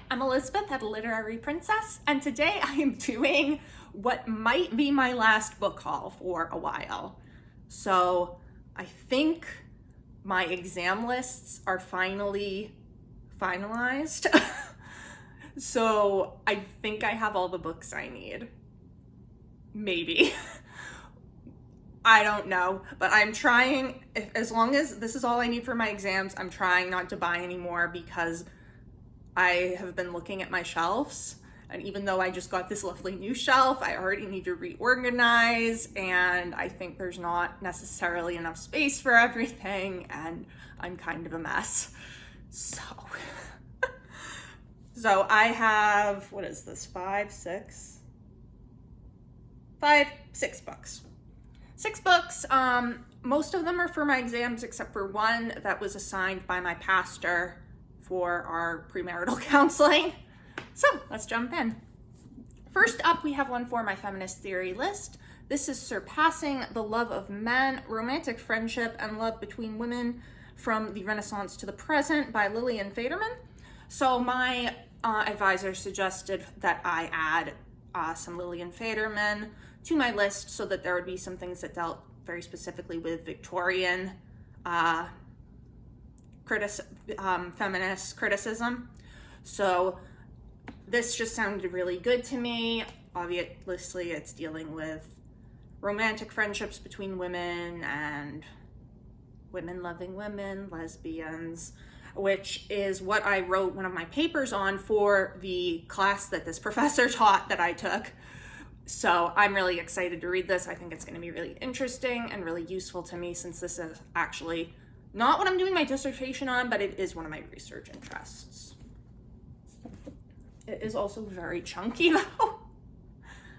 I'm Elizabeth at Literary Princess, and today I am doing what might be my last book haul for a while. So I think my exam lists are finally finalized. So I think I have all the books I need. Maybe. I don't know, but I'm trying, as long as this is all I need for my exams, I'm trying not to buy anymore because I have been looking at my shelves, and even though I just got this lovely new shelf, I already need to reorganize, and I think there's not necessarily enough space for everything, and I'm kind of a mess. So I have, what is this, 6 books. 6 books, most of them are for my exams except for one that was assigned by my pastor for our premarital counseling. So let's jump in. First up, we have one for my feminist theory list. This is Surpassing the Love of Men, Romantic Friendship and Love Between Women from the Renaissance to the Present by Lillian Faderman. So my advisor suggested that I add some Lillian Faderman to my list so that there would be some things that dealt very specifically with Victorian feminist criticism. So this just sounded really good to me. Obviously, it's dealing with romantic friendships between women and women loving women, lesbians, which is what I wrote one of my papers on for the class that this professor taught that I took. So I'm really excited to read this. I think it's going to be really interesting and really useful to me since this is actually not what I'm doing my dissertation on, but it is one of my research interests. It is also very chunky though.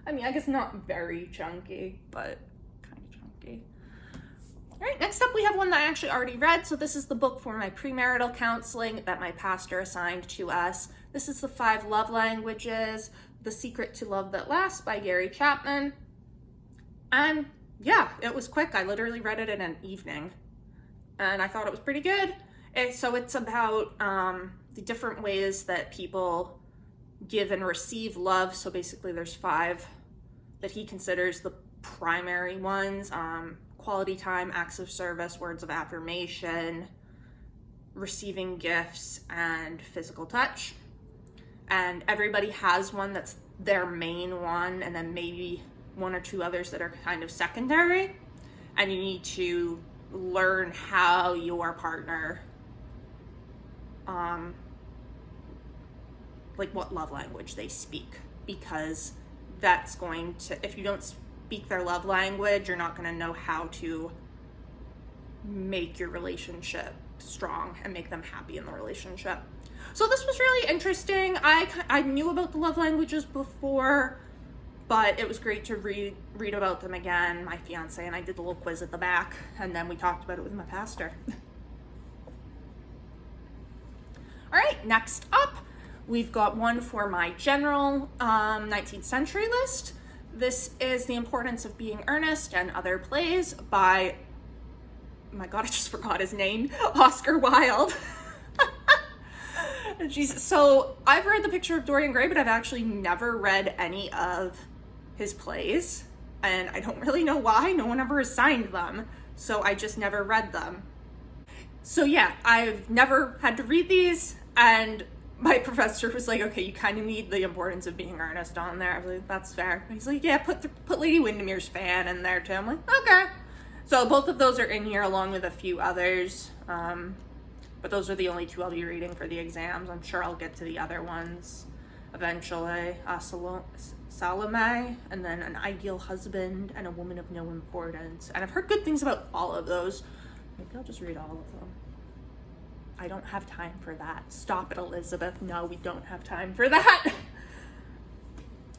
I mean, I guess not very chunky, but kind of chunky. All right, next up we have one that I actually already read. So this is the book for my premarital counseling that my pastor assigned to us. This is The 5 Love Languages, The Secret to Love That Lasts by Gary Chapman. And yeah, it was quick. I literally read it in an evening and I thought it was pretty good. So it's about the different ways that people give and receive love. So basically there's 5 that he considers the primary ones. Quality time, acts of service, words of affirmation, receiving gifts, and physical touch. And everybody has one that's their main one, and then maybe 1 or 2 others that are kind of secondary. And you need to learn how your partner, like what love language they speak, because that's going to, if you don't speak their love language, you're not going to know how to make your relationship strong and make them happy in the relationship. So this was really interesting. I knew about the love languages before, but it was great to read about them again. My fiance and I did the little quiz at the back, and then we talked about it with my pastor. All right, next up, we've got one for my general 19th century list. This is The Importance of Being Earnest and Other Plays by, oh my God, I just forgot his name, Oscar Wilde. Jesus. So I've read The Picture of Dorian Gray, but I've actually never read any of his plays, and I don't really know why. No one ever assigned them, so I just never read them. So yeah, I've never had to read these, and my professor was like, okay, you kind of need The Importance of Being Earnest on there. I was like, that's fair. He's like, yeah, put Lady Windermere's Fan in there too. I'm like, okay. So both of those are in here along with a few others. But those are the only 2 I'll be reading for the exams. I'm sure I'll get to the other ones eventually. Salome, and then An Ideal Husband, and A Woman of No Importance. And I've heard good things about all of those. Maybe I'll just read all of them. I don't have time for that. Stop it, Elizabeth. No, we don't have time for that.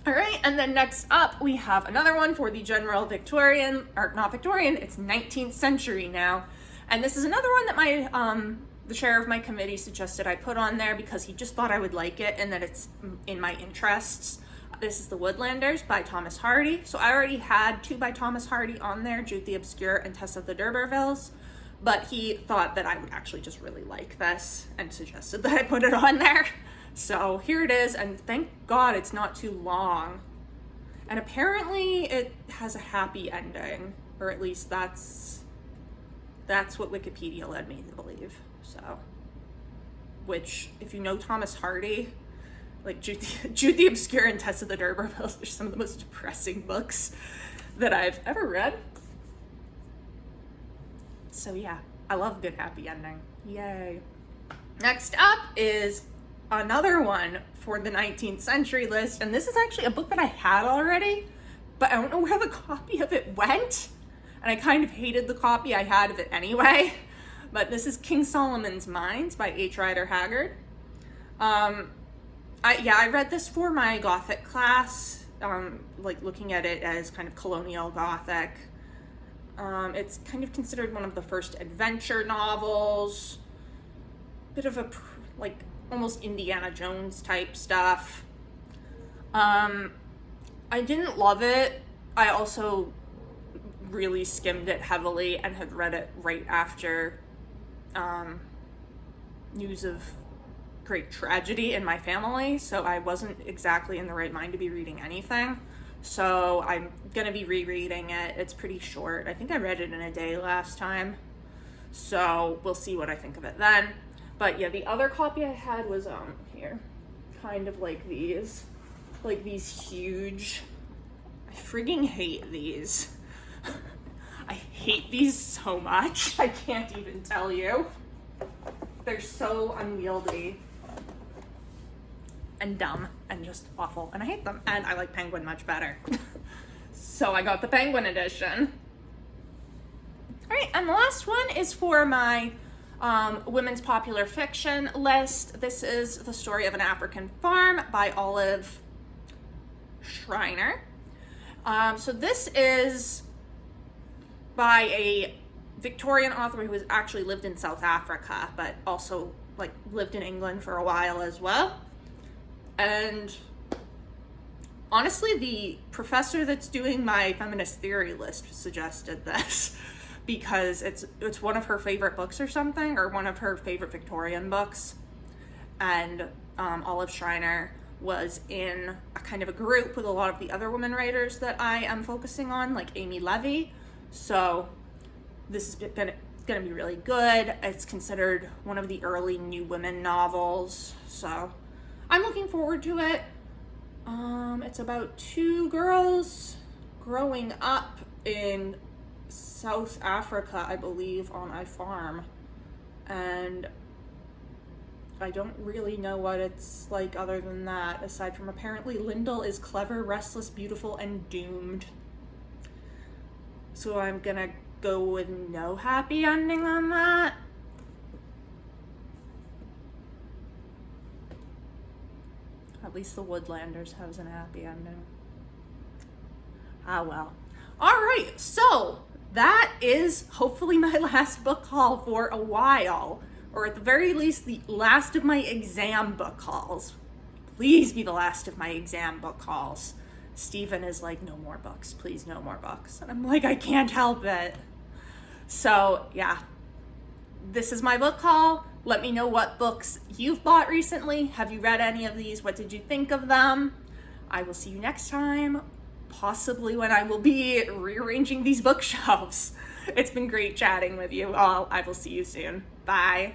All right, and then next up, we have another one for the general Victorian, or not Victorian, it's 19th century now. And this is another one that my the chair of my committee suggested I put on there because he just thought I would like it and that it's in my interests. This is The Woodlanders by Thomas Hardy. So I already had 2 by Thomas Hardy on there, Jude the Obscure and Tess of the D'Urbervilles. but he thought that I would actually just really like this and suggested that I put it on there. So here it is, and thank God it's not too long. And apparently it has a happy ending, or at least that's what Wikipedia led me to believe. So, which, if you know Thomas Hardy, like Jude the Obscure and Tess of the D'Urbervilles are some of the most depressing books that I've ever read. So yeah, I love a good happy ending. Yay. Next up is another one for the 19th century list, and this is actually a book that I had already, but I don't know where the copy of it went, and I kind of hated the copy I had of it anyway. But this is King Solomon's Mines by H. Rider Haggard. I read this for my Gothic class, like looking at it as kind of colonial Gothic. It's kind of considered one of the first adventure novels, bit of a, like, almost Indiana Jones type stuff. I didn't love it. I also really skimmed it heavily and had read it right after news of great tragedy in my family, so I wasn't exactly in the right mind to be reading anything. So I'm gonna be rereading it. It's pretty short. I think I read it in a day last time, so we'll see what I think of it then. But yeah, the other copy I had was here, kind of like these huge. I frigging hate these. I hate these so much. I can't even tell you. They're so unwieldy and dumb and just awful, and I hate them. And I like Penguin much better. So I got the Penguin edition. All right, and the last one is for my women's popular fiction list. This is The Story of an African Farm by Olive Schreiner. So this is by a Victorian author who has actually lived in South Africa, but also like lived in England for a while as well. And honestly, the professor that's doing my feminist theory list suggested this because it's one of her favorite books or something, or one of her favorite Victorian books. And Olive Schreiner was in a kind of a group with a lot of the other women writers that I am focusing on, like Amy Levy. So this is gonna be really good. It's considered one of the early new women novels, so I'm looking forward to it. It's about two girls growing up in South Africa, I believe, on a farm, and I don't really know what it's like other than that, aside from apparently Lyndall is clever, restless, beautiful, and doomed. So I'm gonna go with no happy ending on that. At least the Woodlanders has an happy ending. Ah, well. All right, so that is hopefully my last book haul for a while, or at the very least, the last of my exam book hauls. Please be the last of my exam book hauls. Stephen is like, no more books, please, no more books. And I'm like, I can't help it. So yeah, this is my book haul. Let me know what books you've bought recently. Have you read any of these? What did you think of them? I will see you next time, possibly when I will be rearranging these bookshelves. It's been great chatting with you all. I will see you soon. Bye.